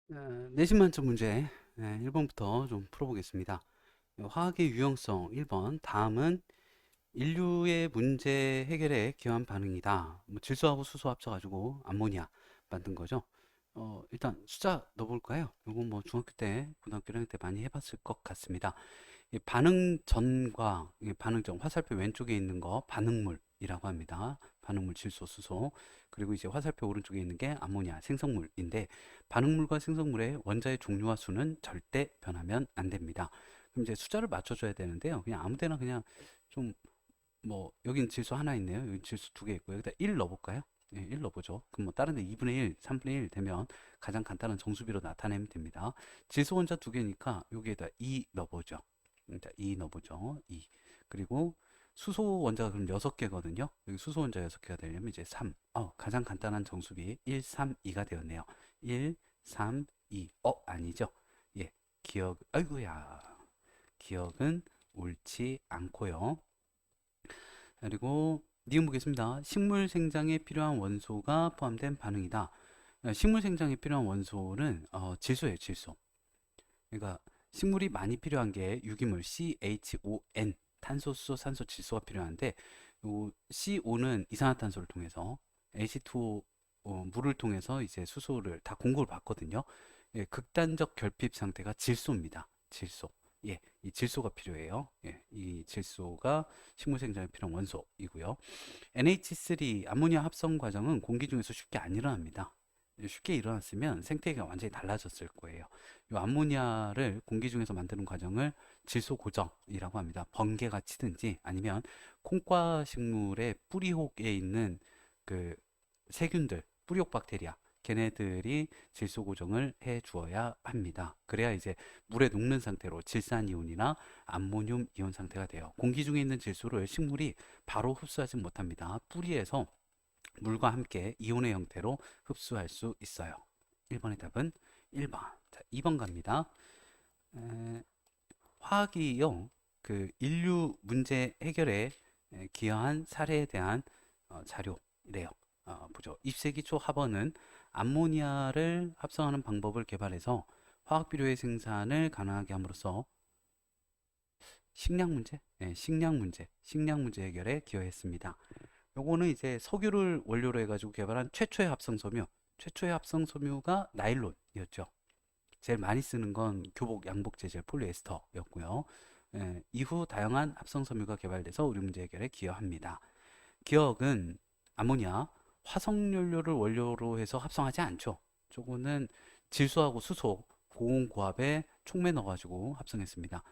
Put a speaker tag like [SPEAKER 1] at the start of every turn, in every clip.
[SPEAKER 1] 내신 만점 문제 1번부터 좀 풀어보겠습니다. 화학의 유형성 1번. 다음은 인류의 문제 해결에 기여한 반응이다. 뭐 질소하고 수소 합쳐가지고 암모니아 만든 거죠. 일단 숫자 넣어볼까요? 요건 뭐 중학교 때, 고등학교 1학년 때 많이 해봤을 것 같습니다. 이 반응 전과 이 반응 전 화살표 왼쪽에 있는 거 반응물이라고 합니다. 반응물 질소, 수소. 그리고 이제 화살표 오른쪽에 있는 게 암모니아 생성물인데 반응물과 생성물의 원자의 종류와 수는 절대 변하면 안 됩니다. 그럼 이제 숫자를 맞춰줘야 되는데요. 그냥 아무 데나 그냥 좀 뭐 여긴 질소 하나 있네요. 여기 질소 두 개 있고 여기다 1 넣어볼까요? 예, 1 넣어보죠. 그럼 뭐 다른 데 2분의 1, 3분의 1 되면 가장 간단한 정수비로 나타내면 됩니다. 질소 원자 두 개니까 여기에다 2 넣어보죠. 자, 2 넣어보죠. 2. 그리고 수소 원자가 그럼 6개거든요. 여기 수소 원자 6개가 되려면 이제 3. 가장 간단한 정수비 1, 3, 2가 되었네요. 1, 3, 2. 아니죠. 예. 아이고야. 기억은 옳지 않고요. 그리고 니은 보겠습니다. 식물 생장에 필요한 원소가 포함된 반응이다. 식물 생장에 필요한 원소는 질소예요, 질소. 그러니까 식물이 많이 필요한 게 유기물 CHON, 탄소, 수소, 산소, 질소가 필요한데 요 CO는 이산화탄소를 통해서 H2O 물을 통해서 이제 수소를 다 공급을 받거든요. 예, 극단적 결핍 상태가 질소입니다. 질소. 예, 이 질소가 필요해요. 예, 이 질소가 식물 생장에 필요한 원소이고요. NH3 암모니아 합성 과정은 공기 중에서 쉽게 안 일어납니다. 쉽게 일어났으면 생태계가 완전히 달라졌을 거예요. 이 암모니아를 공기 중에서 만드는 과정을 질소 고정이라고 합니다. 번개가 치든지 아니면 콩과 식물의 뿌리혹에 있는 그 세균들, 뿌리혹 박테리아, 걔네들이 질소 고정을 해 주어야 합니다. 그래야 이제 물에 녹는 상태로 질산이온이나 암모늄 이온 상태가 돼요. 공기 중에 있는 질소를 식물이 바로 흡수하지 못합니다. 뿌리에서 물과 함께 이온의 형태로 흡수할 수 있어요. 1번의 답은 1번. 자, 2번 갑니다. 에, 화학이요. 그 인류 문제 해결에 기여한 사례에 대한 자료래요. 보죠. 20세기 초 하버는 암모니아를 합성하는 방법을 개발해서 화학 비료의 생산을 가능하게 함으로써 식량 문제, 식량 문제 해결에 기여했습니다. 요거는 이제 석유를 원료로 해가지고 개발한 최초의 합성 섬유, 최초의 합성 섬유가 나일론이었죠. 제일 많이 쓰는 건 교복, 양복 재질 폴리에스터였고요. 이후 다양한 합성 섬유가 개발돼서 우리 문제 해결에 기여합니다. 기억은 아모니아, 화석 연료를 원료로 해서 합성하지 않죠. 저거는 질소하고 수소, 고온고압에 촉매 넣어가지고 합성했습니다.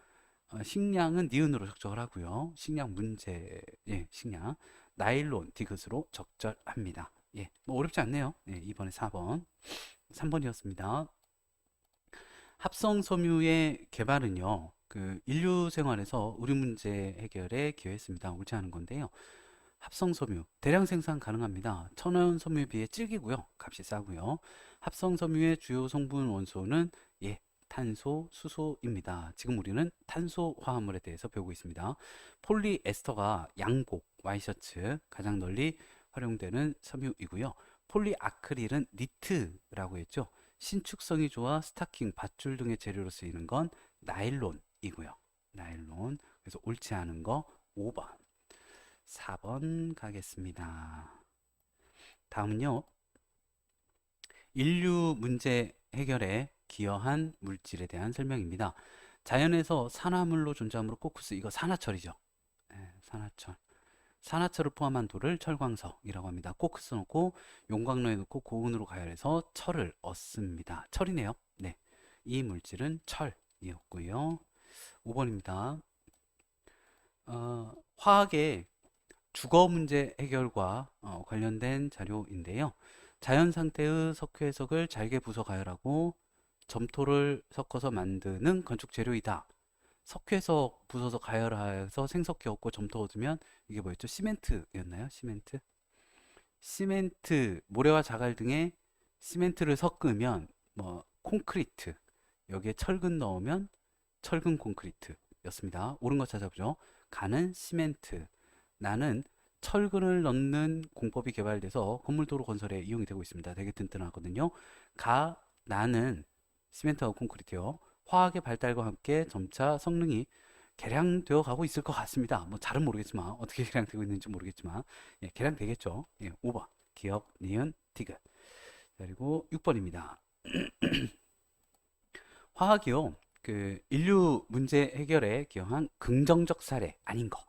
[SPEAKER 1] 식량은 니은으로 적절을 하고요. 식량 문제, 예, 식량. 나일론, 디귿으로 적절합니다. 예, 뭐 어렵지 않네요. 예, 이번에 4번. 3번이었습니다. 합성 섬유의 개발은요, 그 인류 생활에서 우리 문제 해결에 기여했습니다. 옳지 않은 건데요. 합성 섬유 대량 생산 가능합니다. 천연 섬유에 비해 질기고요. 값이 싸고요. 합성 섬유의 주요 성분 원소는 예, 탄소, 수소입니다. 지금 우리는 탄소 화합물에 대해서 배우고 있습니다. 폴리에스터가 양복, 와이셔츠 가장 널리 활용되는 섬유이고요. 폴리아크릴은 니트라고 했죠. 신축성이 좋아 스타킹, 밧줄 등의 재료로 쓰이는 건 나일론이고요. 나일론. 그래서 옳지 않은 거 5번. 4번 가겠습니다. 다음은요. 인류 문제 해결에 기여한 물질에 대한 설명입니다. 자연에서 산화물로 존재하므로 코쿠스, 이거 산화철이죠. 네, 산화철. 산화철을 포함한 돌을 철광석이라고 합니다. 코크스 넣고 용광로에 넣고 고온으로 가열해서 철을 얻습니다. 철이네요. 네, 이 물질은 철이었고요. 5번입니다. 화학의 주거 문제 해결과 관련된 자료인데요. 자연 상태의 석회 해석을 잘게 부숴 가열하고 점토를 섞어서 만드는 건축 재료이다. 석회석 부숴서 가열해서 생석회 얻고 점토 얻으면 이게 뭐였죠? 시멘트였나요? 시멘트? 시멘트, 모래와 자갈 등의 시멘트를 섞으면 뭐 콘크리트, 여기에 철근 넣으면 철근 콘크리트였습니다. 옳은 거 찾아보죠. 가는 시멘트, 나는 철근을 넣는 공법이 개발돼서 건물 도로 건설에 이용이 되고 있습니다. 되게 튼튼하거든요. 가, 나는 시멘트하고 콘크리트요. 화학의 발달과 함께 점차 성능이 개량되어 가고 있을 것 같습니다. 뭐 잘은 모르겠지만 어떻게 개량되고 있는지 모르겠지만 예, 개량되겠죠. 예, 5번 기억, 니은, 디귿. 그리고 6번입니다. 화학이요. 그 인류 문제 해결에 기여한 긍정적 사례 아닌 거.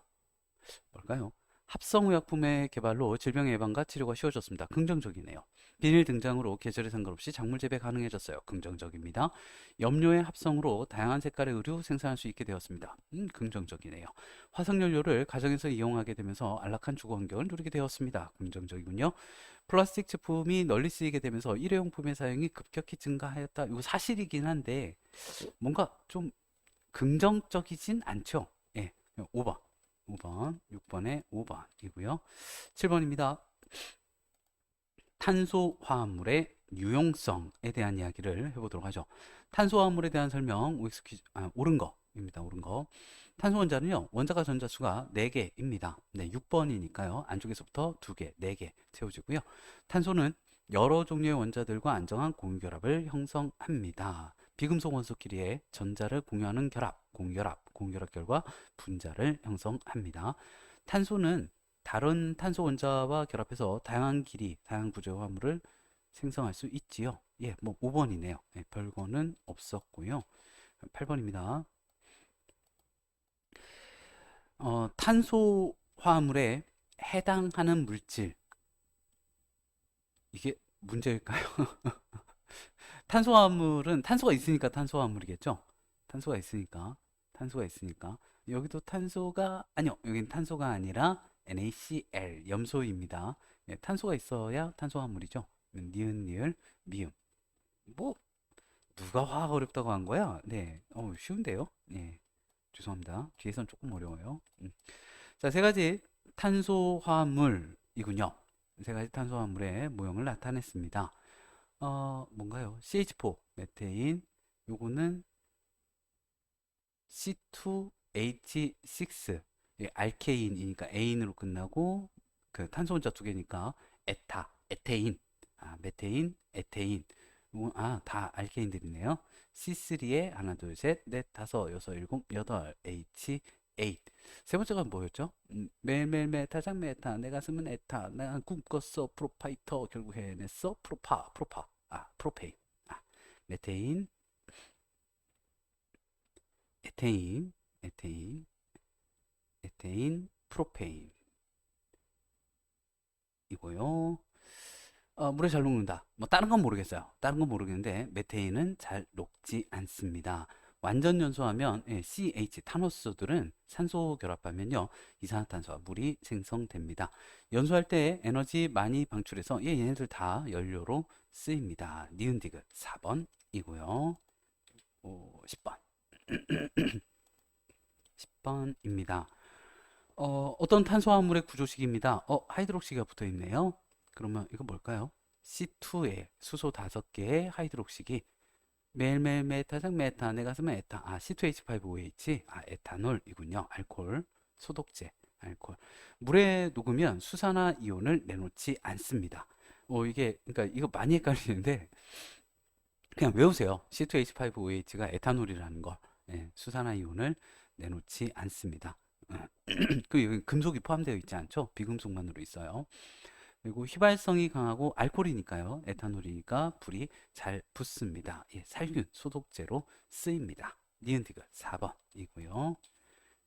[SPEAKER 1] 뭘까요? 합성의약품의 개발로 질병 예방과 치료가 쉬워졌습니다. 긍정적이네요. 비닐 등장으로 계절에 상관없이 작물 재배 가능해졌어요. 긍정적입니다. 염료의 합성으로 다양한 색깔의 의류 생산할 수 있게 되었습니다. 긍정적이네요. 화석연료를 가정에서 이용하게 되면서 안락한 주거 환경을 누리게 되었습니다. 긍정적이군요. 플라스틱 제품이 널리 쓰이게 되면서 일회용품의 사용이 급격히 증가하였다. 이거 사실이긴 한데 뭔가 좀 긍정적이진 않죠. 예, 5번. 5번, 6번에 5번이고요. 7번입니다. 탄소화합물의 유용성에 대한 이야기를 해보도록 하죠. 탄소화합물에 대한 설명, OX 퀴즈, 옳은 거입니다. 옳은 거. 탄소 원자는요, 원자가 전자수가 4개입니다. 네, 6번이니까요. 안쪽에서부터 2개, 4개 채워지고요. 탄소는 여러 종류의 원자들과 안정한 공유결합을 형성합니다. 비금속 원소끼리의 전자를 공유하는 결합, 공유결합 결과 분자를 형성합니다. 탄소는 다른 탄소 원자와 결합해서 다양한 길이, 다양한 구조의 화물을 생성할 수 있지요. 예, 뭐 5번이네요. 예, 별거는 없었고요. 8번입니다. 탄소 화물에 해당하는 물질. 이게 문제일까요? 탄소화물은 탄소가 있으니까 탄소화물이겠죠? 탄소가 있으니까. 탄소가 있으니까. 여기도 탄소가 아니요. 여기는 탄소가 아니라 NaCl 염소입니다. 예, 탄소가 있어야 탄소화물이죠. 니은 니을 미음. 뭐 누가 화학 어렵다고 한 거야? 네. 쉬운데요. 예. 죄송합니다. 뒤에선 조금 어려워요. 자, 세 가지 탄소화물이군요. 세 가지 탄소화물의 모형을 나타냈습니다. 뭔가요? CH4, 메테인, 요거는 C2H6, 예, 알케인이니까 에인으로 끝나고 그 탄소 혼자 두 개니까 에테인, 메테인, 에테인. 다 알케인들이네요. C3에 하나, 둘, 셋, 넷, 다섯, 여섯, 일곱, 여덟, H8. 세 번째가 뭐였죠? 매일매일 타장 메타, 내가 쓰면 에타, 내가 꿈꿨어 프로파이터, 결국 해냈어 프로페인. 아, 메테인, 에테인, 에테인, 에테인, 프로페인 이고요. 물에 잘 녹는다. 뭐 다른 건 모르겠어요. 다른 건 모르겠는데 메테인은 잘 녹지 않습니다. 완전 연소하면 CH 탄호수들은 산소 결합하면요 이산화탄소와 물이 생성됩니다. 연소할 때 에너지 많이 방출해서 얘네들 다 연료로 쓰입니다. 니은디귿 4번이고요. 10번. 10번입니다. 어떤 탄소화물의 구조식입니다. 하이드록시가 붙어 있네요. 그러면 이거 뭘까요? C2에 수소 5개의 하이드록식이 매일매일 메타장 메타, 내가 쓰면 에타, C2H5OH, 에탄올이군요. 알코올, 소독제, 알코올. 물에 녹으면 수산화 이온을 내놓지 않습니다. 이게, 그러니까 이거 많이 헷갈리는데, 그냥 외우세요. C2H5OH가 에탄올이라는 걸. 예, 수산화 이온을 내놓지 않습니다. 그 여기 금속이 포함되어 있지 않죠? 비금속만으로 있어요. 그리고 휘발성이 강하고 알코올이니까요. 에탄올이니까 불이 잘 붙습니다. 예, 살균, 소독제로 쓰입니다. 니은디귿 4번이고요.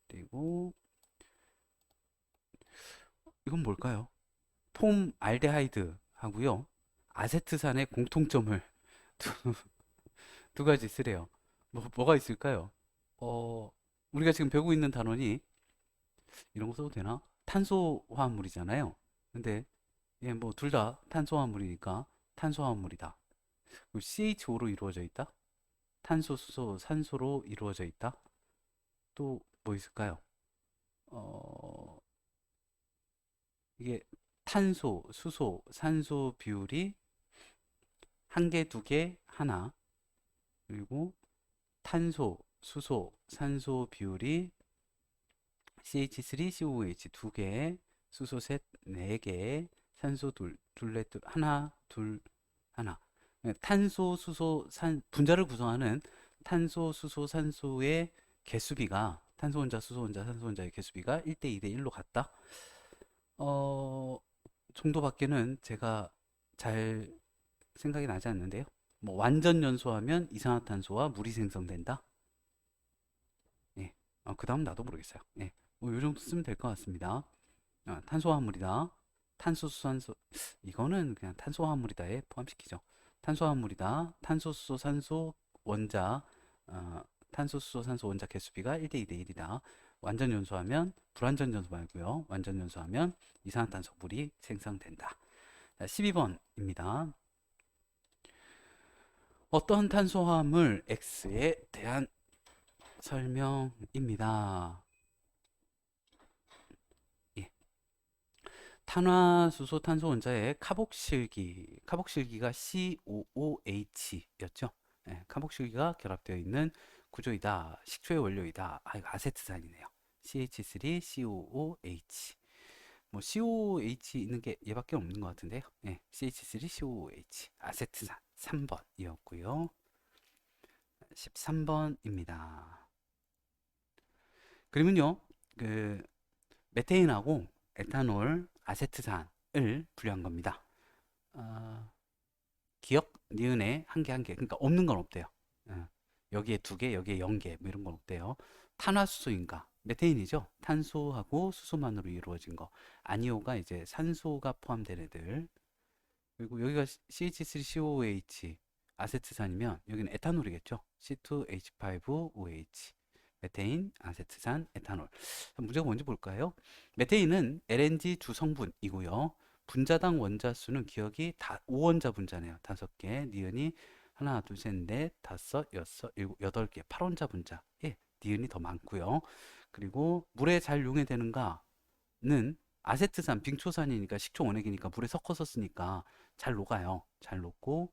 [SPEAKER 1] 그리고 이건 뭘까요? 폼 알데하이드 하고요. 아세트산의 공통점을 두, 두 가지 쓰래요. 뭐가 있을까요? 어, 우리가 지금 배우고 있는 단원이 이런 거 써도 되나? 탄소화합물이잖아요. 근데 예, 뭐 둘 다 탄소화물이니까 탄소화물이다. 그리고 CH5로 이루어져 있다. 탄소, 수소, 산소로 이루어져 있다. 또 뭐 있을까요? 어, 이게 탄소, 수소, 산소 비율이 한 개, 두 개, 하나. 그리고 탄소, 수소, 산소 비율이 CH3, COOH 두 개, 수소 셋, 네 개, 산소 둘, 둘레 둘, 하나, 둘, 하나. 탄소, 수소, 분자를 구성하는 탄소, 수소, 산소의 개수비가 탄소 혼자, 수소 혼자, 산소 혼자의 개수비가 1대 2대 1로 같다. 어, 정도밖에는 제가 잘 생각이 나지 않는데요. 뭐 완전 연소하면 이산화탄소와 물이 생성된다. 예. 그 다음 나도 모르겠어요. 예. 뭐요 정도 쓰면 될 것 같습니다. 탄소화합물이다. 탄소수산소 이거는 그냥 탄소화합물이다에 포함시키죠. 탄소화합물이다. 탄소수소 산소 원자 탄소수소 산소 원자 개수비가 1대 2대 1이다. 완전 연소하면 불완전 연소 말고요. 완전 연소하면 이산화탄소 물이 생성된다. 12번입니다. 어떤 탄소화합물 X에 대한 설명입니다. 예. 탄화수소 탄소 원자의 카복실기가 COOH였죠. 예, 카복실기가 결합되어 있는 구조이다. 식초의 원료이다. 이거 아세트산이네요. CH3COOH. 뭐 COH 있는 게 얘밖에 없는 것 같은데요. 예, CH3COOH 아세트산 3번이었고요. 13번입니다. 그러면요, 그 메테인하고 에탄올, 아세트산을 분류한 겁니다. 기억, 니은에 한 개, 한 개. 그러니까 없는 건 없대요. 여기에 두 개, 여기에 0개, 뭐 이런 건 없대요. 탄화수소인가? 메테인이죠. 탄소하고 수소만으로 이루어진 거. 아니오가 이제 산소가 포함된 애들. 그리고 여기가 CH3COOH, 아세트산이면 여기는 에탄올이겠죠. C2H5OH. 메테인, 아세트산, 에탄올. 문제가 뭔지 볼까요? 메테인은 LNG 주성분이고요. 분자당 원자 수는 기억이 다 5원자 분자네요. 5개. 니은이 하나, 둘, 셋, 넷, 다섯, 여섯, 일곱, 8개. 8원자 분자. 예, 니은이 더 많고요. 그리고 물에 잘 용해되는가는 아세트산, 빙초산이니까 식초 원액이니까 물에 섞어서 쓰니까 잘 녹아요. 잘 녹고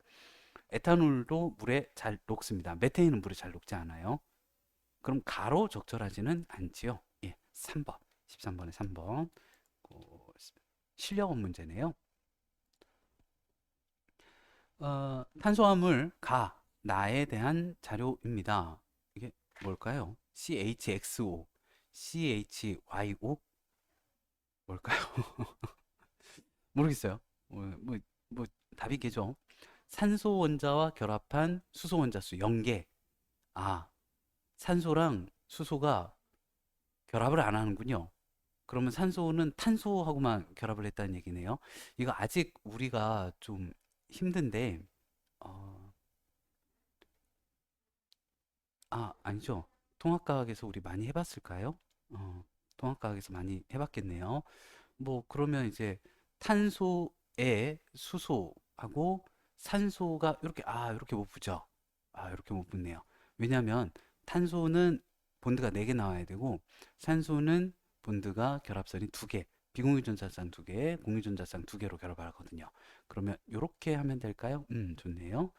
[SPEAKER 1] 에탄올도 물에 잘 녹습니다. 메테인은 물에 잘 녹지 않아요. 그럼 가로 적절하지는 않지요. 예, 3번. 13번에 3번. 실력업 문제네요. 탄수화물 나에 대한 자료입니다. 이게 뭘까요? CHXO, CHYO 뭘까요? 모르겠어요. 뭐 답이겠죠. 산소 원자와 결합한 수소 원자 수 0개. 산소랑 수소가 결합을 안 하는군요. 그러면 산소는 탄소하고만 결합을 했다는 얘기네요. 이거 아직 우리가 좀 힘든데, 어, 아니죠. 통합과학에서 우리 많이 해봤을까요? 통합과학에서 많이 해봤겠네요. 뭐, 그러면 이제 탄소에 수소하고 산소가 이렇게 못 붙죠. 이렇게 못 붙네요. 왜냐면 탄소는 본드가 4개 나와야 되고, 산소는 본드가 결합선이 2개, 비공유전자쌍 2개, 공유전자쌍 2개로 결합하거든요. 그러면 이렇게 하면 될까요? 좋네요.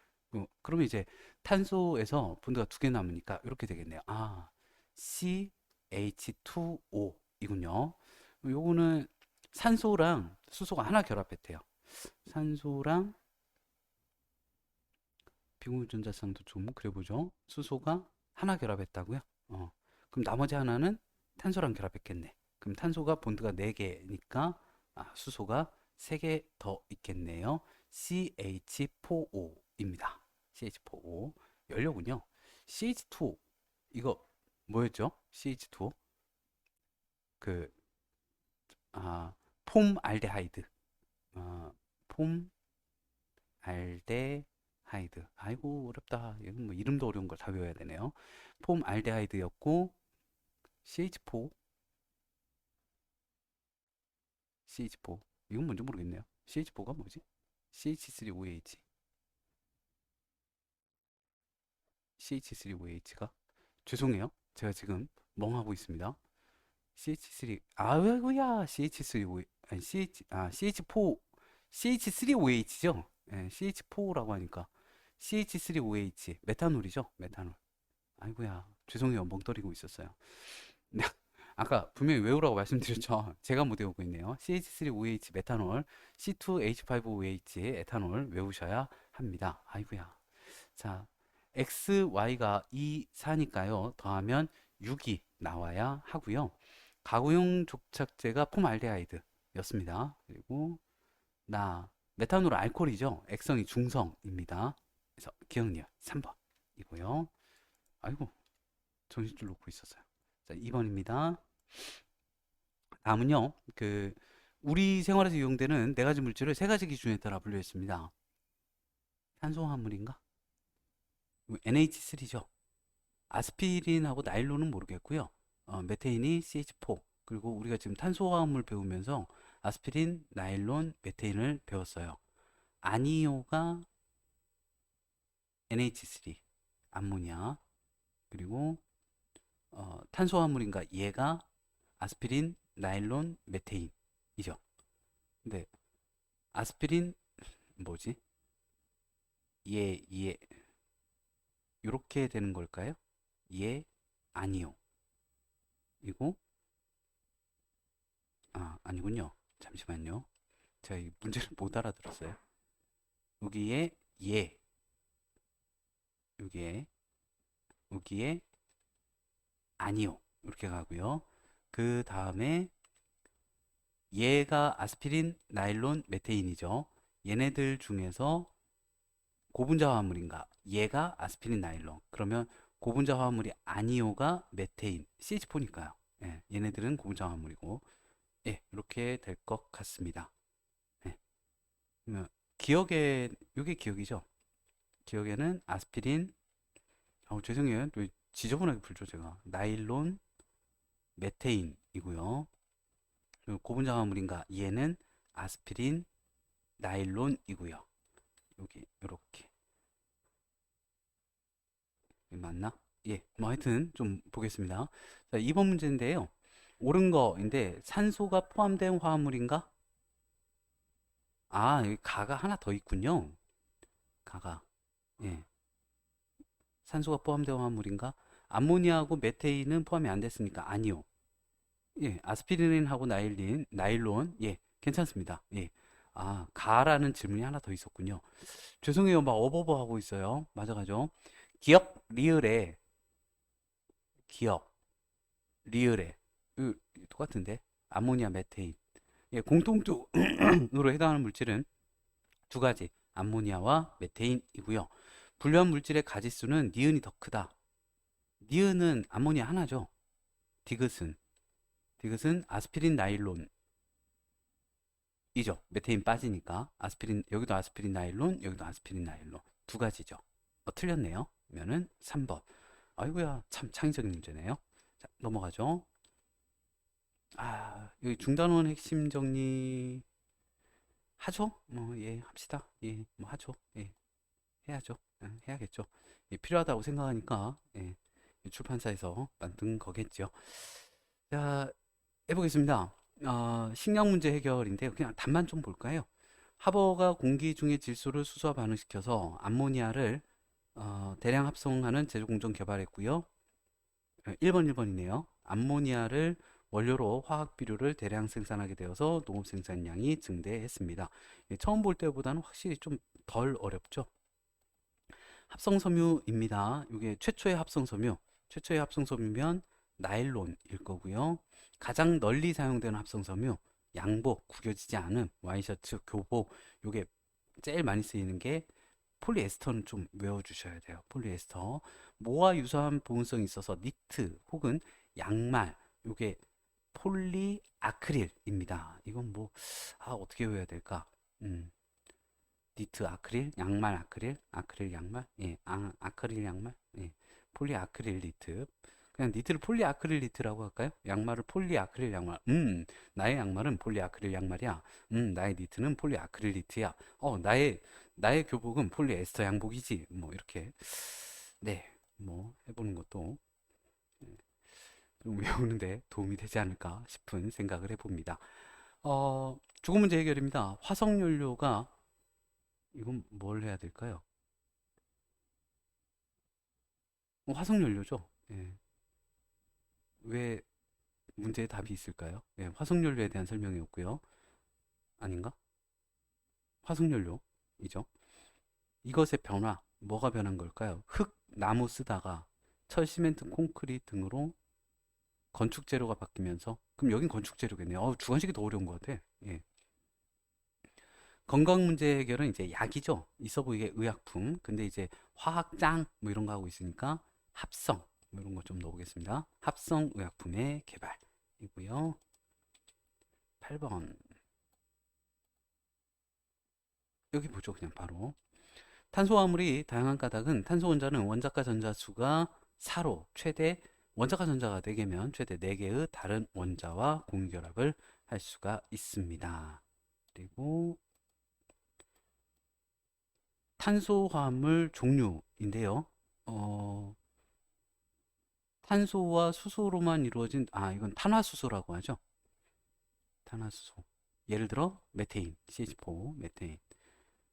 [SPEAKER 1] 그러면 이제 탄소에서 본드가 2개 남으니까 이렇게 되겠네요. CH2O 이군요. 요거는 산소랑 수소가 하나 결합했대요. 산소랑 비공유전자쌍도 좀 그려보죠. 수소가 하나 결합했다고요? 그럼 나머지 하나는 탄소랑 결합했겠네. 그럼 탄소가 본드가 4개니까 수소가 3개 더 있겠네요. CH4O입니다. CH4O. 연료군요. CH2O. 이거 뭐였죠? CH2O. 그, 폼알데하이드. 폼알데하이드. 아이고, 어렵다. 이건 뭐 이름도 어려운 걸 다 외워야 되네요. 폼알데하이드였고, CH4. CH4. 이건 뭔지 모르겠네요. CH4가 뭐지? CH3OH. CH3OH가? 죄송해요. 제가 지금 멍하고 있습니다. CH3, 아이고야, CH3OH, 아니, CH4, CH3OH죠? 네, CH4라고 하니까. CH3OH, 메탄올이죠? 메탄올. 아이고야, 죄송해요. 멍 때리고 있었어요. 아까 분명히 외우라고 말씀드렸죠. 제가 못 외우고 있네요. CH3OH 메탄올, C2H5OH 에탄올 외우셔야 합니다. 아이고야. 자, XY가 2, 4니까요. 더하면 6이 나와야 하고요. 가구용 족착제가 폼알데하이드였습니다. 그리고 메탄올 알코올이죠. 액성이 중성입니다. 그래서 기억력 3번이고요. 아이고, 정신줄 놓고 있었어요. 자, 2번입니다. 다음은요. 우리 생활에서 이용되는 네 가지 물질을 세 가지 기준에 따라 분류했습니다. 탄소화물인가? NH3죠. 아스피린하고 나일론은 모르겠고요. 메테인이 CH4. 그리고 우리가 지금 탄소화물 배우면서 아스피린, 나일론, 메테인을 배웠어요. 아니오가 NH3, 암모니아. 그리고 탄소화물인가 얘가 아스피린, 나일론, 메테인이죠. 근데 아스피린 뭐지? 얘 이렇게 되는 걸까요? 얘 아니요. 이거 아니군요. 잠시만요. 제가 이 문제를 못 알아들었어요. 여기에 얘 여기에 아니요. 이렇게 가고요. 그 다음에 얘가 아스피린, 나일론, 메테인이죠. 얘네들 중에서 고분자 화합물인가? 얘가 아스피린, 나일론. 그러면 고분자 화합물이 아니오가 메테인, CH4니까요. 예, 얘네들은 고분자 화합물이고, 예, 이렇게 될 것 같습니다. 예, 그러면 이게 기억이죠? 기억에는 아스피린, 죄송해요. 왜 지저분하게 불죠, 제가. 나일론, 메테인이고요. 그리고 고분자 화합물인가? 얘는 아스피린, 나일론이고요. 여기 이렇게 맞나? 예, 뭐 하여튼 좀 보겠습니다. 자, 2번 문제인데요. 옳은 거인데 산소가 포함된 화합물인가? 여기 가가 하나 더 있군요. 가가. 예. 산소가 포함된 화합물인가? 암모니아하고 메테인은 포함이 안 됐으니까 아니요. 예, 아스피린하고 나일론. 예, 괜찮습니다. 예. 가라는 질문이 하나 더 있었군요. 죄송해요. 막 어버버 하고 있어요. 맞아가죠. 기억, 리을에, 기억, 리을에. 똑같은데? 암모니아, 메테인. 예, 공통적으로 해당하는 물질은 두 가지. 암모니아와 메테인이고요. 분류한 물질의 가지수는 니은이 더 크다. 니은은 암모니아 하나죠. 디귿은. 디귿은 아스피린, 나일론. 이죠. 메테인 빠지니까 아스피린 여기도 아스피린 나일론 여기도 아스피린 나일론 두 가지죠. 틀렸네요. 그러면은 3번. 아이고야 참 창의적인 문제네요. 자, 넘어가죠. 여기 중단원 핵심 정리 하죠? 예, 합시다. 예, 뭐 하죠. 예, 해야죠. 해야겠죠. 예, 필요하다고 생각하니까 예, 출판사에서 만든 거겠죠. 자, 해보겠습니다. 식량 문제 해결인데요. 그냥 답만 좀 볼까요? 하버가 공기 중의 질소를 수소와 반응시켜서 암모니아를 대량 합성하는 제조 공정 개발했고요. 1번이네요. 암모니아를 원료로 화학 비료를 대량 생산하게 되어서 농업 생산량이 증대했습니다. 처음 볼 때보다는 확실히 좀 덜 어렵죠. 합성섬유입니다. 이게 최초의 합성섬유. 최초의 합성섬유면 나일론일 거고요. 가장 널리 사용되는 합성섬유, 양복, 구겨지지 않음, 와이셔츠, 교복. 요게 제일 많이 쓰이는 게 폴리에스터는 좀 외워주셔야 돼요. 폴리에스터. 모와 유사한 보온성이 있어서 니트 혹은 양말. 요게 폴리아크릴입니다. 이건 뭐, 어떻게 외워야 될까? 음. 니트 아크릴, 양말 아크릴, 아크릴 양말, 예, 아크릴 양말, 예, 폴리 아크릴 니트. 그냥 니트를 폴리 아크릴 니트라고 할까요? 양말을 폴리 아크릴 양말. 나의 양말은 폴리 아크릴 양말이야. 나의 니트는 폴리 아크릴 니트야. 나의 교복은 폴리 에스터 양복이지. 뭐 이렇게, 네, 뭐 해보는 것도 좀 외우는데 도움이 되지 않을까 싶은 생각을 해봅니다. 주거 문제 해결입니다. 화석연료가 이건 뭘 해야 될까요? 화석연료죠. 예. 왜 문제에 답이 있을까요? 네, 화석연료에 대한 설명이었고요. 아닌가? 화석연료이죠. 이것의 변화, 뭐가 변한 걸까요? 흙, 나무 쓰다가 철, 시멘트, 콘크리트 등으로 건축 재료가 바뀌면서, 그럼 여긴 건축 재료겠네요. 주관식이 더 어려운 것 같아. 예. 건강 문제 해결은 이제 약이죠. 있어 보이게 의약품. 근데 이제 화학장 뭐 이런 거 하고 있으니까 합성 뭐 이런 거 좀 넣어보겠습니다. 합성 의약품의 개발이고요. 8번 여기 보죠. 그냥 바로 탄소화물이 다양한 까닭은 탄소 원자는 원자과 전자 수가 4로 최대 원자과 전자가 4개면 최대 4개의 다른 원자와 공유결합을 할 수가 있습니다. 그리고 탄소화물 종류인데요. 어, 탄소와 수소로만 이루어진, 이건 탄화수소라고 하죠. 탄화수소. 예를 들어, 메테인, CH4, 메테인.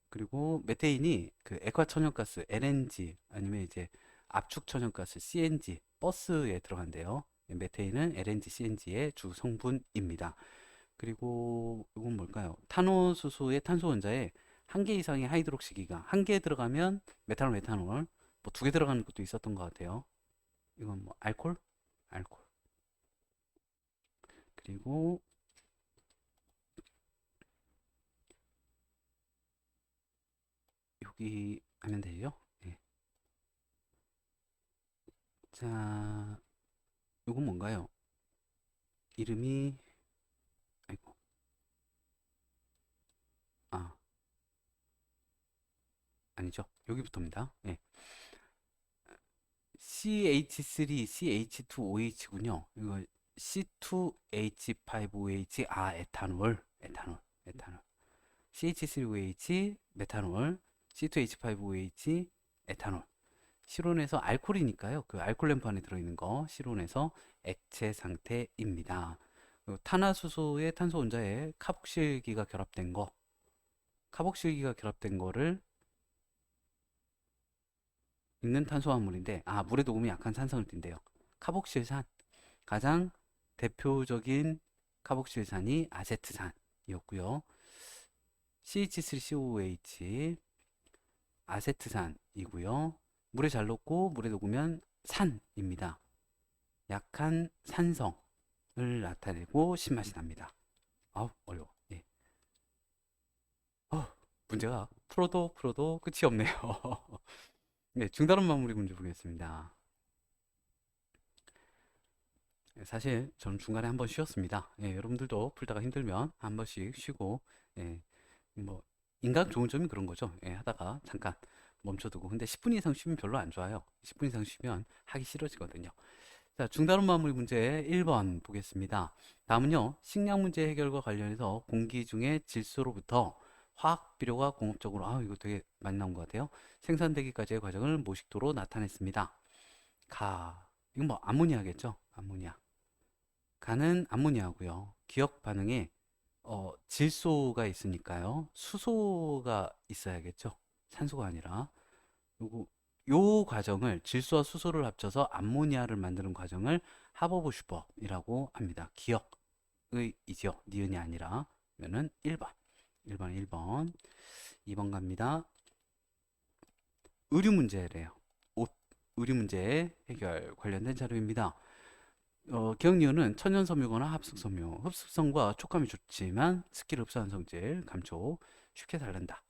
[SPEAKER 1] 그리고 메테인이 그 액화천연가스, LNG, 아니면 이제 압축천연가스, CNG, 버스에 들어간대요. 메테인은 LNG, CNG의 주 성분입니다. 그리고 이건 뭘까요? 탄화수소의 탄소 원자에 한 개 이상의 하이드록시기가 한 개 들어가면 메탄올, 메탄올, 뭐 2개 들어가는 것도 있었던 것 같아요. 이건 뭐 알콜? 알콜. 그리고 여기 하면 되죠? 예. 자, 이건 뭔가요? 이름이 아이고, 아, 아니죠. 여기부터입니다. 예. CH3, CH2OH군요. 이거 C2H5OH, 에탄올, 에탄올, 에탄올. CH3OH, 메탄올, C2H5OH, 에탄올. 실온에서 알코올이니까요. 그 알코올 램프 안에 들어있는 거 실온에서 액체 상태입니다. 그리고 탄화수소의 탄소 원자에 카복실기가 결합된 거, 카복실기가 결합된 거를 있는 탄수화물인데, 물에 녹으면 약한 산성을 띈대요. 카복실산, 가장 대표적인 카복실산이 아세트산이었고요. CH3COOH 아세트산이고요. 물에 잘 녹고 물에 녹으면 산입니다. 약한 산성을 나타내고 신맛이 납니다. 어려워. 예. 문제가 풀어도 끝이 없네요. 네, 중단원 마무리 문제 보겠습니다. 사실 저는 중간에 한번 쉬었습니다. 예, 여러분들도 풀다가 힘들면 한 번씩 쉬고, 예, 뭐 인간 좋은 점이 그런 거죠. 예, 하다가 잠깐 멈춰두고. 근데 10분 이상 쉬면 별로 안 좋아요. 10분 이상 쉬면 하기 싫어지거든요. 자, 중단원 마무리 문제 1번 보겠습니다. 다음은요, 식량 문제 해결과 관련해서 공기 중에 질소로부터 화학 비료가 공업적으로, 이거 되게 많이 나온 것 같아요. 생산되기까지의 과정을 모식도로 나타냈습니다. 이건 뭐 암모니아겠죠? 암모니아. 가는 암모니아고요. 기억 반응에 질소가 있으니까요. 수소가 있어야겠죠. 산소가 아니라. 요거 요 과정을 질소와 수소를 합쳐서 암모니아를 만드는 과정을 하버브 슈퍼이라고 합니다. 기억의 이죠. 니은이 아니라. 면은 1번. 1번. 2번 갑니다. 의류 문제래요. 옷 의류 문제 해결 관련된 자료입니다. 기억니은은 천연섬유거나 합숙섬유, 흡수성과 촉감이 좋지만 습기를 흡수하는 성질, 감초, 쉽게 닳는다.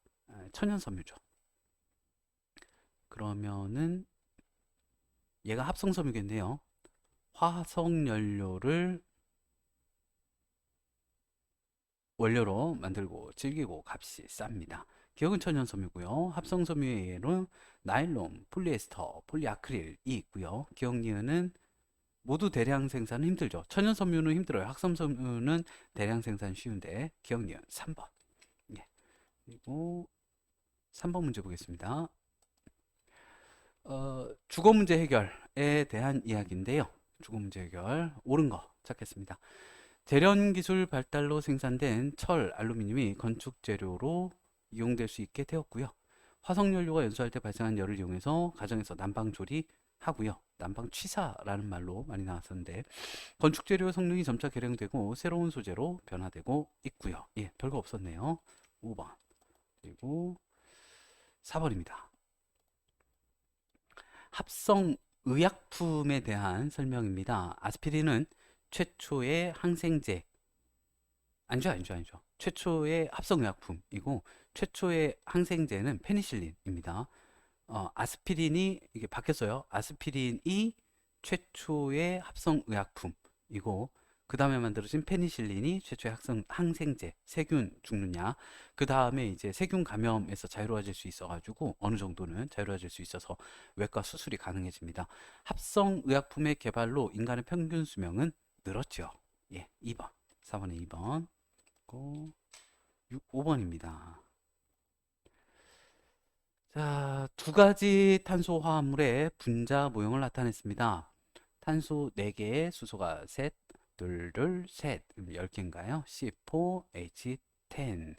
[SPEAKER 1] 천연섬유죠. 그러면은 얘가 합성섬유겠네요. 화석연료를 원료로 만들고 즐기고 값이 쌉니다. 기억은 천연섬유고요. 합성섬유의 예는 나일론, 폴리에스터, 폴리아크릴이 있고요. 기억니은은 모두 대량 생산은 힘들죠. 천연섬유는 힘들어요. 합성섬유는 대량 생산 쉬운데 기억니은 3번. 예. 그리고 3번 문제 보겠습니다. 주거 문제 해결에 대한 이야기인데요. 주거 문제 해결 옳은 거 찾겠습니다. 대련 기술 발달로 생산된 철, 알루미늄이 건축 재료로 이용될 수 있게 되었고요. 화석연료가 연소할 때 발생한 열을 이용해서 가정에서 난방 조리 하고요. 난방 취사라는 말로 많이 나왔었는데 건축 재료 성능이 점차 개량되고 새로운 소재로 변화되고 있고요. 예, 별거 없었네요. 5번. 그리고 4번입니다. 합성 의약품에 대한 설명입니다. 아스피린은 최초의 항생제, 아니죠. 최초의 합성의약품이고 최초의 항생제는 페니실린입니다. 아스피린이 이게 바뀌었어요. 아스피린이 최초의 합성의약품이고 그 다음에 만들어진 페니실린이 최초의 항생제, 세균 죽느냐. 그 다음에 이제 세균 감염에서 자유로워질 수 있어가지고 어느 정도는 자유로워질 수 있어서 외과 수술이 가능해집니다. 합성의약품의 개발로 인간의 평균 수명은 늘었죠. 예, 2번. 4번에 2번. 5번입니다. 자, 두 가지 탄소 화합물의 분자 모형을 나타냈습니다. 탄소 4개, 수소가 셋, 셋, 10개인가요? C4H10.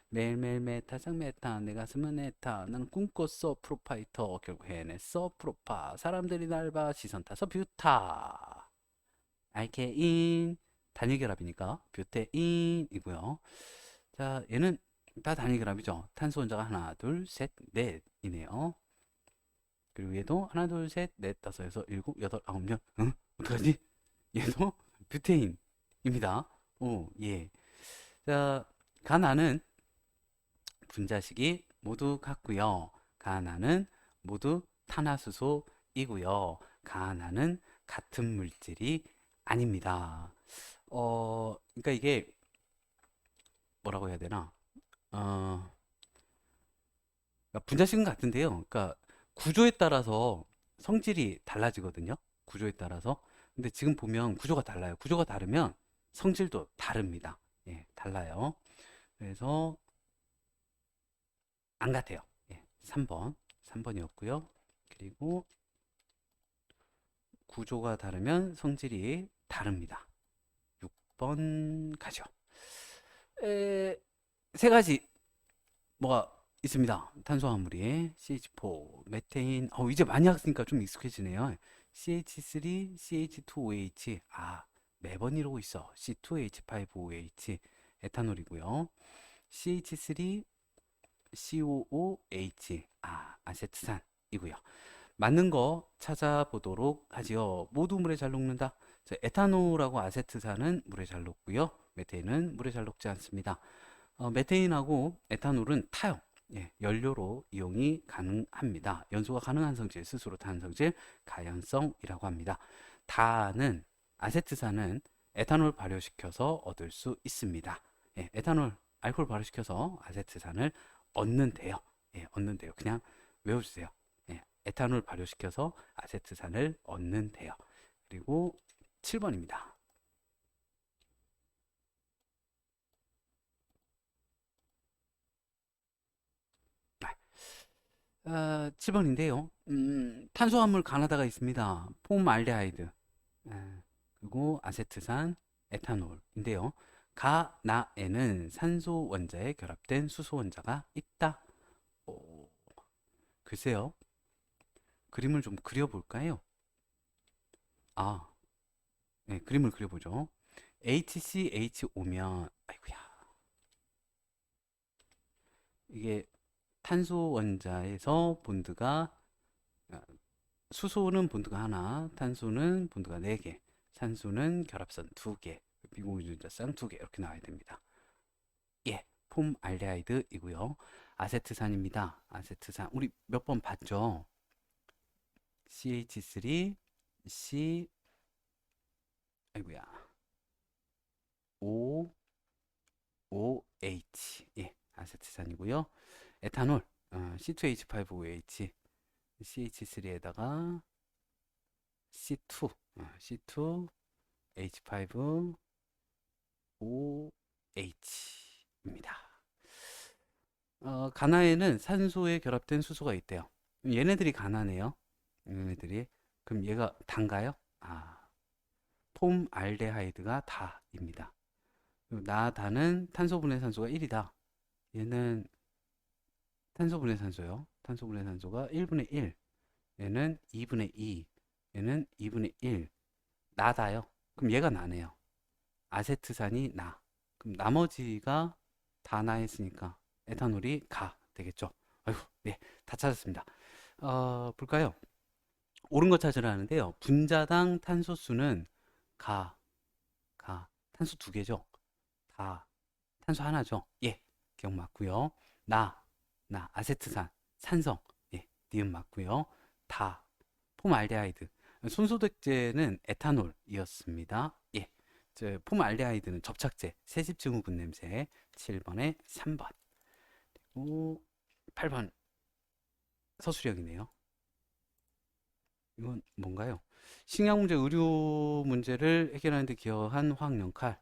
[SPEAKER 1] 매일매일 메타장 메타, 내 가슴은 에타, 나는 꿈꿨어 프로파이터, 결국 해냈어 프로파, 사람들이 날 봐, 시선 타서 뷰타. 알케인, 단일결합이니까 뷰테인이고요. 자, 얘는 다 단일결합이죠. 탄소 원자가 하나, 둘, 셋, 넷이네요. 그리고 얘도 하나, 둘, 셋, 넷, 다섯, 여섯, 일곱, 여덟, 아홉, 열. 응? 어떡하지? 얘도 뷰테인입니다. 오, 예. 자, 가나는 분자식이 모두 같고요. 가나는 모두 탄화수소이고요. 가나는 같은 물질이 아닙니다. 그러니까 이게 뭐라고 해야 되나? 어, 그러니까 분자식은 같은데요. 그러니까 구조에 따라서 성질이 달라지거든요. 구조에 따라서. 근데 지금 보면 구조가 달라요. 구조가 다르면 성질도 다릅니다. 예, 달라요. 그래서 안 같아요. 예, 3번. 3번이었고요. 그리고 구조가 다르면 성질이 다릅니다. 6번 가죠. 세 가지 뭐가 있습니다. 탄수화물이 CH4, 메테인. 이제 많이 했으니까 좀 익숙해지네요. CH3, CH2OH. 매번 이러고 있어. C2H5OH. 에탄올이고요. CH3, COOH. 아세트산이고요. 맞는 거 찾아보도록 하지요. 모두 물에 잘 녹는다. 자, 에탄올하고 아세트산은 물에 잘 녹고요. 메테인은 물에 잘 녹지 않습니다. 메테인하고 에탄올은 타요. 예, 연료로 이용이 가능합니다. 연소가 가능한 성질, 스스로 타는 성질, 가연성이라고 합니다. 다는 아세트산은 에탄올 발효시켜서 얻을 수 있습니다. 예, 에탄올, 알코올 발효시켜서 아세트산을 얻는데요. 예, 얻는데요. 그냥 외워주세요. 예, 에탄올 발효시켜서 아세트산을 얻는데요. 그리고 7번입니다. 7번인데요. 탄수화물 가나다가 있습니다. 폼알데하이드, 그리고 아세트산, 에탄올인데요. 가나에는 산소 원자에 결합된 수소 원자가 있다. 오, 글쎄요. 그림을 좀 그려볼까요? 네, 그림을 그려보죠. HCH오면, 아이고야, 이게 탄소 원자에서 본드가 수소는 본드가 하나, 탄소는 본드가 4개, 산소는 결합선 2개, 미공유전자쌍 2개 이렇게 나와야 됩니다. 예, 폼알데하이드이고요. 아세트산입니다. 아세트산 우리 몇 번 봤죠? CH3, C, 아이고야, O, OH. 예, 아세트산이고요. 에탄올, C2H5OH, CH3에다가 C2, C2, H5, OH입니다. 가나에는 산소에 결합된 수소가 있대요. 얘네들이 가나네요. 얘네들이. 그럼 얘가 단가요? 폼알데하이드가 다입니다. 나다는 탄소분해 산소가 1이다. 얘는 탄소분해 산소요. 탄소분해 산소가 1분의 1. 얘는 2분의 2, 얘는 2분의 1. 나다요. 그럼 얘가 나네요. 아세트산이 나. 그럼 나머지가 다 나 했으니까 에탄올이 가 되겠죠. 아이고, 네, 다 찾았습니다. 볼까요? 옳은 거 찾으라는데요. 분자당 탄소수는 가, 탄소 두 개죠. 다, 탄소 하나죠. 예, 기억 맞고요. 나, 아세트산, 산성, 예, 니은 맞고요. 다, 폼알데하이드. 손소독제는 에탄올이었습니다. 예, 폼알데하이드는 접착제, 세습증후군 냄새. 7번에 3번. 그리고 8번 서술형이네요. 이건 뭔가요? 식량 문제, 의료 문제를 해결하는 데 기여한 화학 연칼.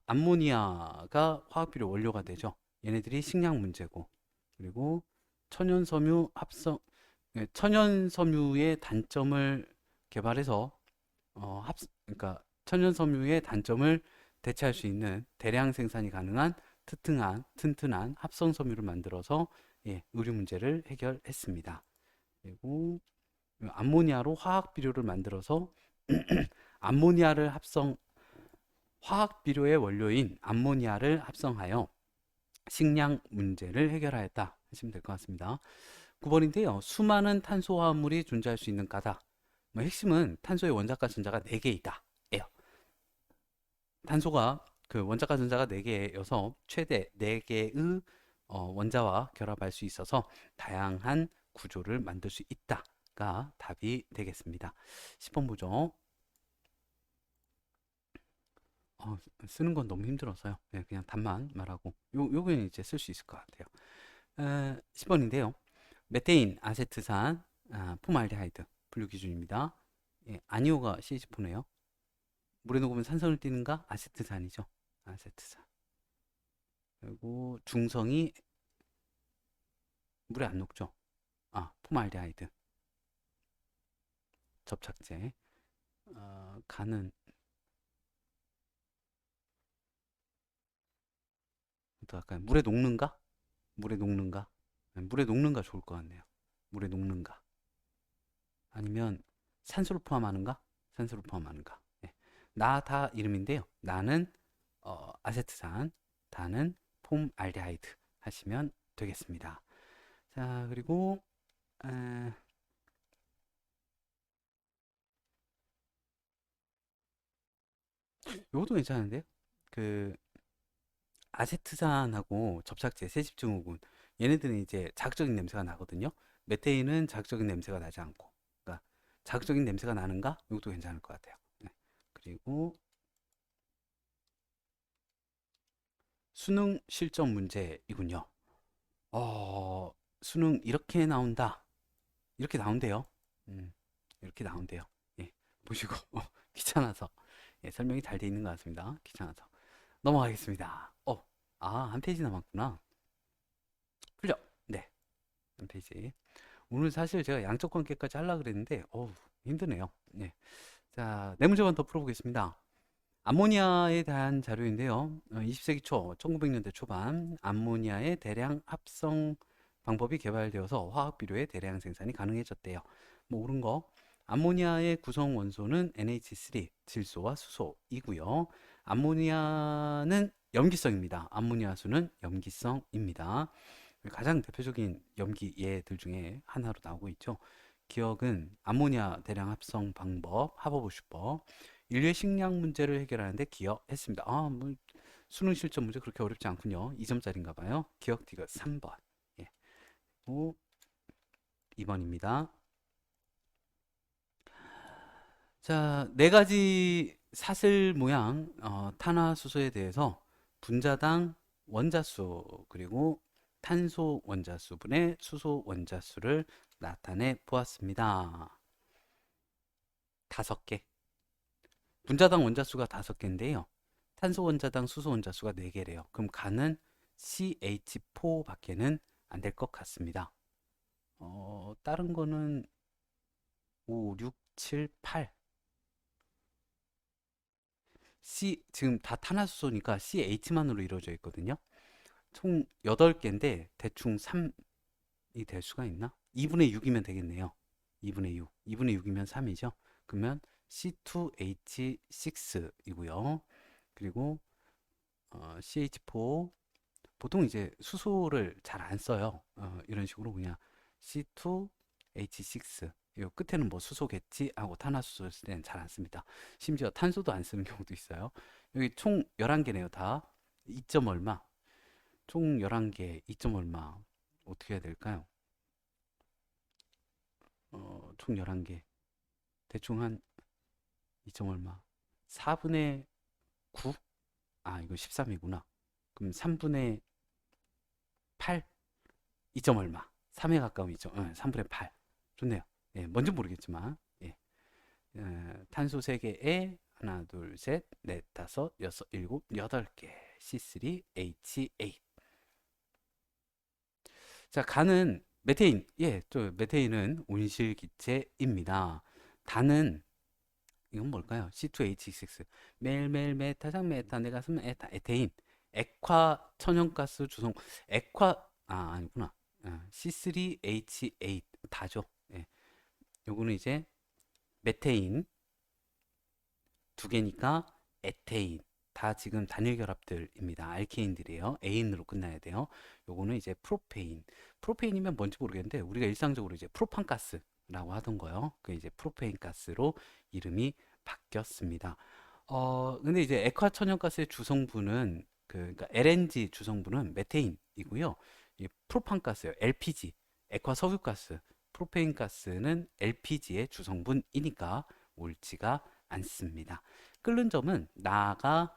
[SPEAKER 1] 암모니아가 화학비료 원료가 되죠. 얘네들이 식량 문제고. 그리고 천연섬유 합성, 천연섬유의 단점을 개발해서 그러니까 천연섬유의 단점을 대체할 수 있는 대량 생산이 가능한 튼튼한 합성섬유를 만들어서 예, 의료 문제를 해결했습니다. 그리고 암모니아로 화학 비료를 만들어서 암모니아를 합성 화학 비료의 원료인 암모니아를 합성하여 식량 문제를 해결하였다 하시면 될 것 같습니다. 9번인데요. 수많은 탄소 화합물이 존재할 수 있는 까닭. 핵심은 탄소의 원자과 전자가 4개 있다. 예요. 탄소가 그 원자과 전자가 4개여서 최대 4개의 원자와 결합할 수 있어서 다양한 구조를 만들 수 있다가 답이 되겠습니다. 10번 보죠. 쓰는 건 너무 힘들어서요. 네, 그냥 답만 말하고 요거는 이제 쓸 수 있을 것 같아요. 10번인데요. 메테인, 아세트산, 폼알데하이드 분류 기준입니다. 예, 아니오가 CH4네요. 물에 녹으면 산성을 띠는가? 아세트산이죠. 아세트산. 그리고 중성이 물에 안 녹죠. 폼알데하이드. 접착제. 간은 어떡할까요? 물에 녹는가? 물에 녹는가? 네, 물에 녹는가 좋을 것 같네요. 물에 녹는가? 아니면 산소를 포함하는가? 산소를 포함하는가? 네. 나, 다 이름인데요. 나는 아세트산, 다는 폼알데하이드 하시면 되겠습니다. 자, 그리고 요것도 괜찮은데요. 그 아세트산하고 접착제, 세집증후군 얘네들은 이제 자극적인 냄새가 나거든요. 메테인은 자극적인 냄새가 나지 않고, 그러니까 자극적인 냄새가 나는가? 이것도 괜찮을 것 같아요. 네. 그리고 수능 실전 문제이군요. 수능 이렇게 나온다. 이렇게 나온대요. 이렇게 나온대요. 예, 보시고 귀찮아서 설명이 잘 돼 있는 것 같습니다. 귀찮아서 넘어가겠습니다. 한 페이지 남았구나. 풀려. 네, 한 페이지. 오늘 사실 제가 양적 관계까지 하려고 그랬는데, 힘드네요. 네. 자, 네 문제만 더 풀어보겠습니다. 암모니아에 대한 자료인데요. 20세기 초, 1900년대 초반, 암모니아의 대량 합성 방법이 개발되어서 화학비료의 대량 생산이 가능해졌대요. 뭐 옳은 거. 암모니아의 구성 원소는 NH3, 질소와 수소이고요. 암모니아는 염기성입니다. 암모니아수는 염기성입니다. 가장 대표적인 염기 예들 중에 하나로 나오고 있죠. 기억은 암모니아 대량 합성 방법, 하버보슈법, 인류의 식량 문제를 해결하는데 기여했습니다. 뭐 수능 실전 문제 그렇게 어렵지 않군요. 2점짜리인가 봐요. 기억 디귿 3번. 예. 2번입니다. 자, 네 가지 사슬 모양 탄화수소에 대해서 분자당 원자수 그리고 탄소 원자수분의 수소 원자수를 나타내 보았습니다. 5개. 분자당 원자수가 5개인데요. 탄소 원자당 수소 원자수가 4개래요. 그럼 간은 CH4밖에는 안 될 것 같습니다. 다른 거는 5, 6, 7, 8. 지금 다 탄화수소니까 CH만으로 이루어져 있거든요. 총 8개인데 대충 3이 될 수가 있나? 2분의 6이면 되겠네요. 2분의 6. 2분의 6이면 3이죠. 그러면 C2H6이고요. 그리고 CH4 보통 이제 수소를 잘 안 써요. 이런 식으로 그냥 C2H6 이 끝에는 뭐 수소겠지 하고 탄화수소 쓸 때는 잘 안 씁니다. 심지어 탄소도 안 쓰는 경우도 있어요. 여기 총 11개네요. 다 2점 얼마? 총 11개 2점 얼마? 어떻게 해야 될까요? 총 11개 대충 한 2점 얼마? 4분의 9? 아, 이거 13이구나. 그럼 3분의 8? 2점 얼마? 3에 가까운 2점, 3분의 8. 좋네요. 예, 뭔지 모르겠지만, 예. 탄소 3개에 하나, 둘, 셋, 넷, 다섯, 여섯, 일곱, 8개. C3H8. 자, 간은 메테인. 예, 또 메테인은 온실기체입니다. 단은 이건 뭘까요? C2H6. 매일매일 메타장 메타 내가 쓰면 에테인. 액화 천연가스 주성. 아니구나. C3H8 다죠. 예. 요거는 이제 메테인 두 개니까 에테인. 다 지금 단일 결합들입니다. 알케인들이에요. 에인으로 끝나야 돼요. 요거는 이제 프로페인. 프로페인이면 뭔지 모르겠는데 우리가 일상적으로 이제 프로판가스라고 하던 거요. 그 이제 프로페인 가스로 이름이 바뀌었습니다. 근데 이제 액화천연가스의 주성분은 그러니까 LNG 주성분은 메테인이고요. 이 프로판가스요. LPG, 액화석유가스, 프로페인 가스는 LPG의 주성분이니까 옳지가 않습니다. 끓는 점은 나가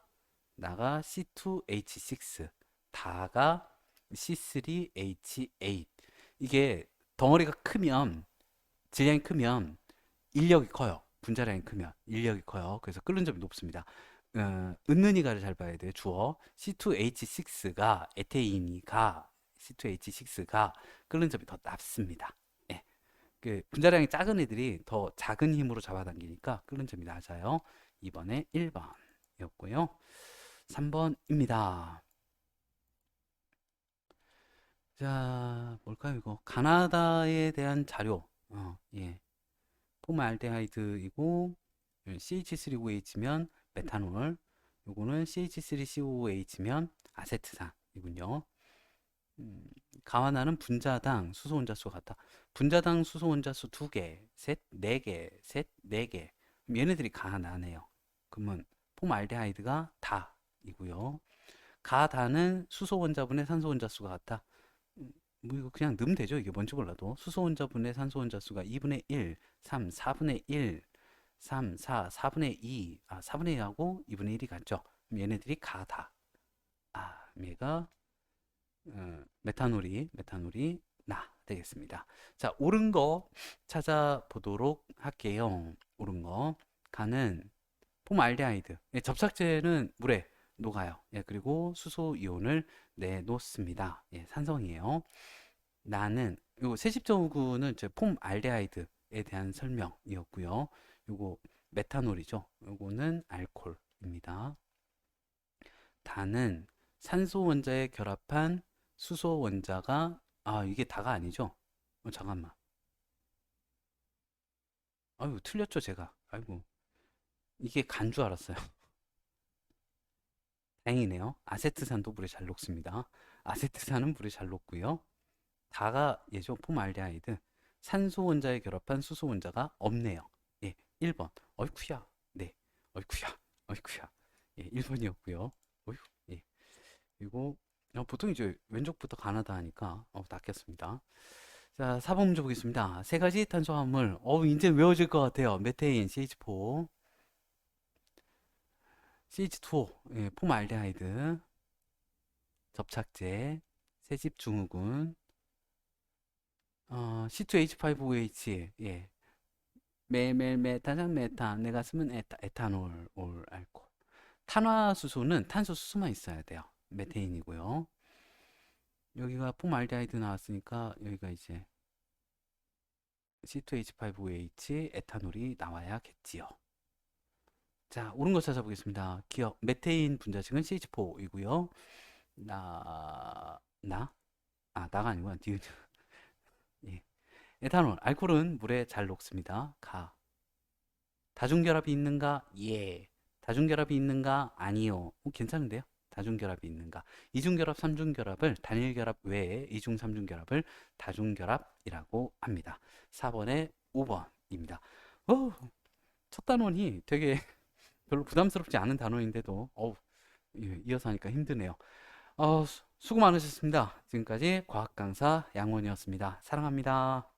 [SPEAKER 1] C2H6, 다가 C3H8. 이게 덩어리가 크면 질량이 크면 인력이 커요. 분자량이 크면 인력이 커요. 그래서 끓는 점이 높습니다. 은는이가를 잘 봐야 돼요. 주어 C2H6가 에테인이가 C2H6가 끓는 점이 더 낮습니다. 예. 그 분자량이 작은 애들이 더 작은 힘으로 잡아당기니까 끓는 점이 낮아요. 이번에 1번이었고요. 3번입니다. 자, 뭘까요, 이거? 가나다에 대한 자료. 예. 폼알데하이드이고 CH3OH면 메탄올, 요거는 CH3COOH면 아세트산이군요. 가와나는 분자당 수소 혼자수 같다. 분자당 수소 혼자수 2개, 셋, 4개, 셋, 4개. 얘네들이 가나네요. 그러면 폼알데하이드가 다이고요. 가다는 수소 혼자분의 산소 혼자수가 같다. 뭐 이거 그냥 넣으면 되죠. 이게 뭔지 몰라도. 수소 혼자분의 산소 혼자수가 2분의 1, 3, 4분의 1, 3, 4, 4분의 2. 4분의 2하고 2분의 1이 같죠. 그럼 얘네들이 가다. 얘가 메탄올이 나 되겠습니다. 자, 옳은 거 찾아보도록 할게요. 옳은 거. 가는 폼알데하이드. 예, 접착제는 물에 녹아요. 예, 그리고 수소 이온을 내놓습니다. 예, 산성이에요. 나는 요 세십자오구는 제 폼알데하이드에 대한 설명이었고요. 요거 메탄올이죠. 요거는 알코올입니다. 다는 산소 원자에 결합한 수소 원자가 이게 다가 아니죠? 잠깐만. 아유, 틀렸죠, 제가. 아이고. 이게 간 줄 알았어요. 다행이네요. 아세트산도 물에 잘 녹습니다. 아세트산은 물에 잘 녹고요. 다가 예죠. 폼알데하이드. 산소 원자에 결합한 수소 원자가 없네요. 예, 1번. 어이쿠야. 네. 어이쿠야. 어이쿠야. 예, 1번이었고요. 어휴. 예. 그리고 보통 이제 왼쪽부터 가나다 하니까 낚였습니다. 자, 4번 문제 보겠습니다. 세 가지 탄수화물. 이제 외워질 것 같아요. 메테인, CH4, CH2O, 예, 폼알데하이드, 접착제, 세집 증후군, C2H5OH, 예, 메탄산 메탄, 내가 쓰면 에탄올, 올, 알코올. 탄화수소는 탄소수소만 있어야 돼요. 메테인이고요. 여기가 폼알데하이드 나왔으니까 여기가 이제 C2H5OH 에탄올이 나와야겠지요. 자, 옳은 거 찾아보겠습니다. 기억, 메테인 분자식은 CH4이고요. 나가 아니구나. 니은. 예. 에탄올, 알코올은 물에 잘 녹습니다. 가. 다중결합이 있는가? 예. 다중결합이 있는가? 아니요. 괜찮은데요? 다중결합이 있는가? 이중결합, 삼중결합을 단일결합 외에 이중, 삼중결합을 다중결합이라고 합니다. 4번에 5번입니다. 첫 단원이 되게 별로 부담스럽지 않은 단원인데도 이어서 하니까 힘드네요. 수고 많으셨습니다. 지금까지 과학 강사 양원이었습니다. 사랑합니다.